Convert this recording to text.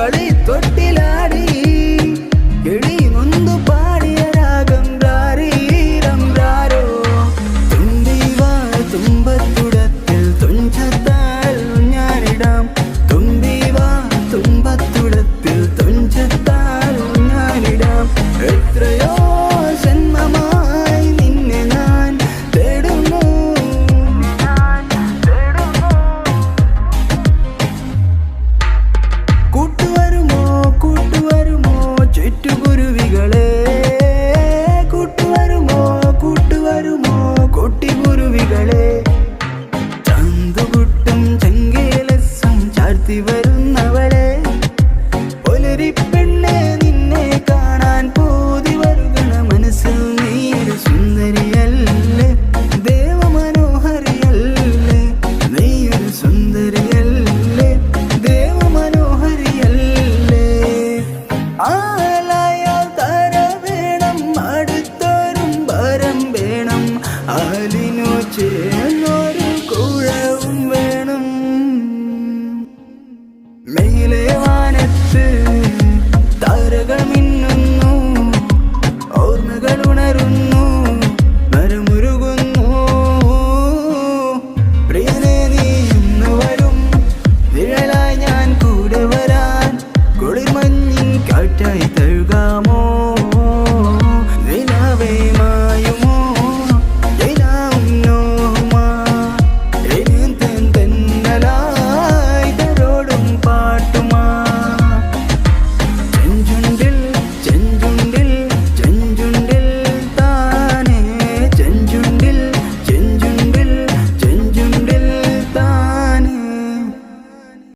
കളി തൊട്ടിലാടി കിളി നൊന്തു പാടിയ രാഗം രാരീരം രാരോ തുമ്പിവാ തുമ്പത്തുടത്തിൽ തുഞ്ചത്താൽ ഞാനിടാം തുമ്പിവാ തുമ്പത്തുടത്തിൽ തുഞ്ചത്താൽ ഞാനിടാം എത്രയോ ജന്മമായി നിന്നെ ഞാൻ തേടുന്നു കൂട്ടുവരുമോ കൂട്ടുവരുമോ ചുറ്റുകുരുവികളെ കൂട്ടുവരുമോ കൂട്ടുവരുമോ കൊട്ടിക്കുരുവികളെ ചന്തുകുട്ടും ചങ്കേലസം ചാർത്തി വരുന്നവളെ ഒലരിപ്പെണ്ണെ നിന്നെ കാണാൻ പോതി വരുകണ മനസ്സിൽ നീയൊരു സുന്ദരിയല്ലേ ദേവമനോഹരിയല്ലേ നീയൊരു സുന്ദരിയല്ലേ ദേവമനോഹരിയല്ലേ ആലായാൽ തര വേണം അടുത്തൊരും വരം വേണം ആലിനു ചേർന്നൊരു കുഴവും വേണം മേലെ വാനത്ത്